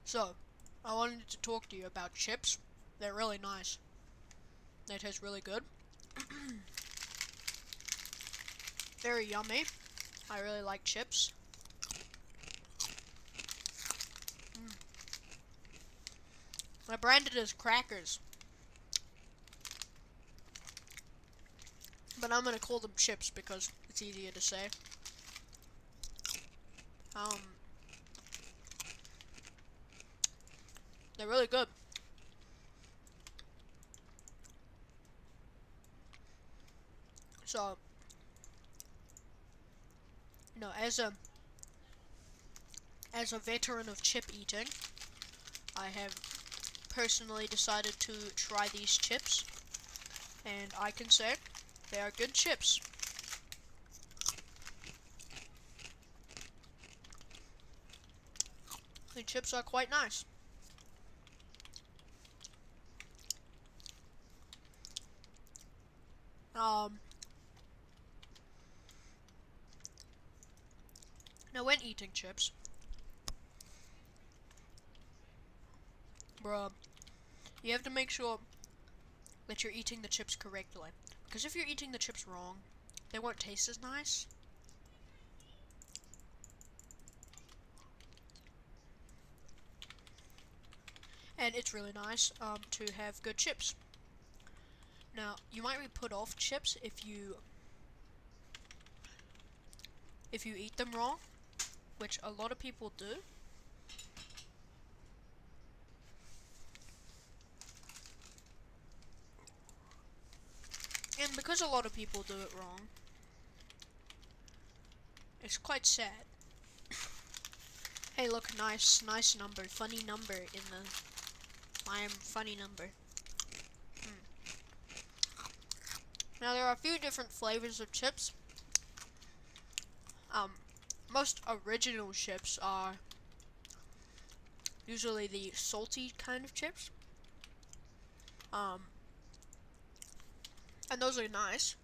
So, I wanted to talk to you about chips. They're really nice. They taste really good. Very yummy. I really like chips. They're branded as crackers, but I'm gonna call them chips because it's easier to say. Um, they're really good. So, as a veteran of chip eating, I have personally decided to try these chips, and I can say they are good chips. The chips are quite nice. Um, Now when eating chips, bruh, you have to make sure that you're eating the chips correctly. Because if you're eating the chips wrong, they won't taste as nice. And it's really nice to have good chips. Now, you might be put off chips if you eat them wrong, which a lot of people do. And because a lot of people do it wrong, it's quite sad. Hey, look, nice number, funny number in the I am funny number. Now there are a few different flavors of chips. Most original chips are usually the salty kind of chips. And those are nice,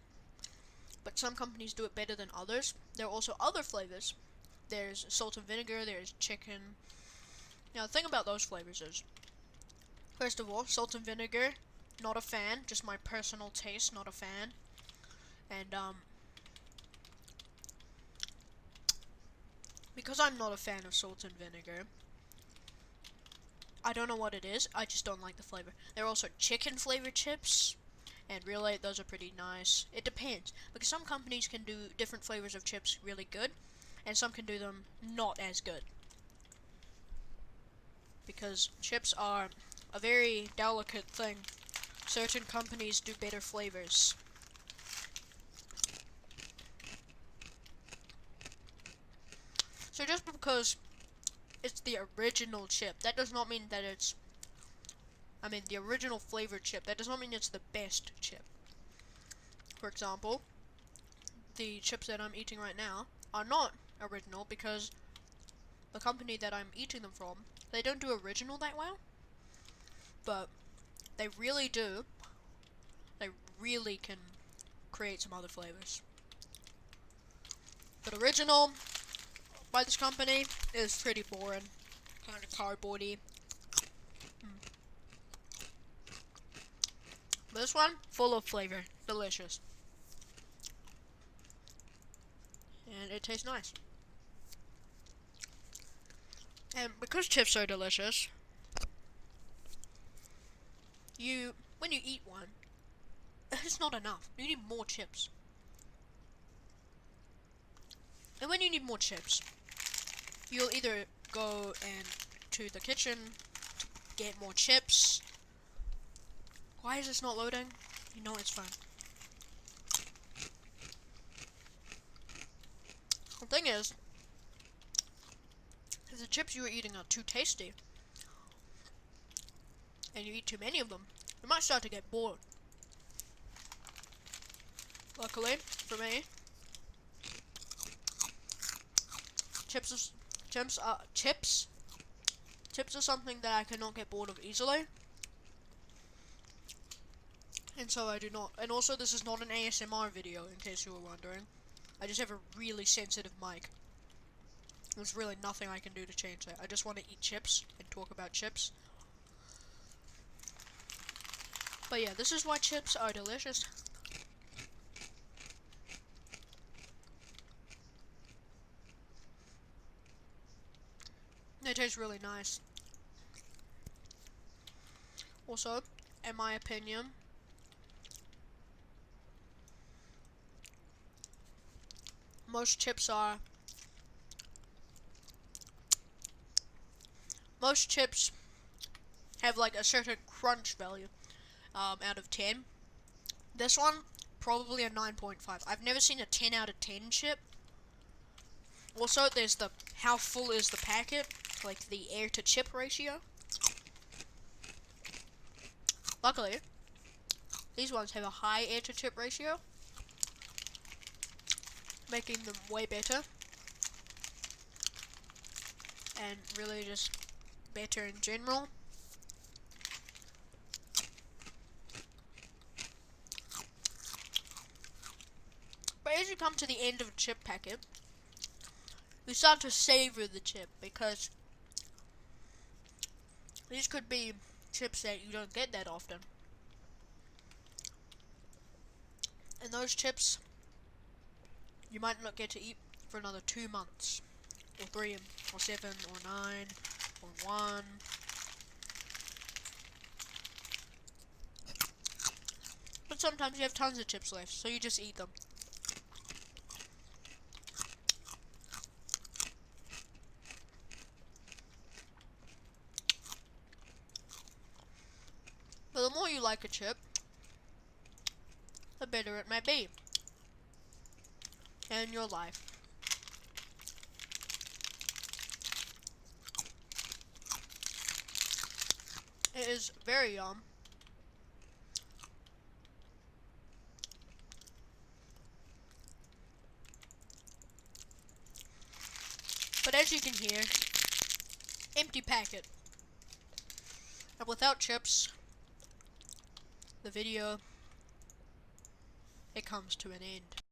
but some companies do it better than others. There are also other flavors. There's salt and vinegar, there's chicken. Now the thing about those flavors is, first of all, salt and vinegar, not a fan, just my personal taste, not a fan. And because I'm not a fan of salt and vinegar, I don't know what it is, I just don't like the flavor. There are also chicken flavored chips, and really, those are pretty nice. It depends, because some companies can do different flavors of chips really good, and some can do them not as good. Because chips are a very delicate thing. Certain companies do better flavors. So just because it's the original chip, that does not mean that the original flavored chip, that does not mean it's the best chip. For example, the chips that I'm eating right now are not original because the company that I'm eating them from, they don't do original that well, but they really do. They really can create some other flavors. But original by this company is pretty boring, kind of cardboardy. But this one, full of flavor, delicious, and it tastes nice. And because chips are delicious, when you eat one, it's not enough. You need more chips. And when you need more chips, you'll either go to the kitchen to get more chips. Why is this not loading? You know it's fine. The thing is, if the chips you are eating are too tasty, and you eat too many of them, you might start to get bored. Luckily, for me, chips are something that I cannot get bored of easily. And so I do not. And also, this is not an ASMR video, in case you were wondering. I just have a really sensitive mic. There's really nothing I can do to change that. I just want to eat chips and talk about chips. But yeah, this is why chips are delicious. They taste really nice. Also, in my opinion, most chips have like a certain crunch value out of 10. This one, probably a 9.5. I've never seen a 10 out of 10 chip. Also, there's the how full is the packet, like the air to chip ratio. Luckily, these ones have a high air to chip ratio, making them way better. And really just better in general. But as you come to the end of a chip packet, you start to savor the chip, because these could be chips that you don't get that often. And those chips you might not get to eat for another 2 months, or 3, or 7, or 9, or 1. But sometimes you have tons of chips left, so you just eat them. But the more you like a chip, the better it may be in your life. It is very yum. But as you can hear, empty packet. And without chips, the video, it comes to an end.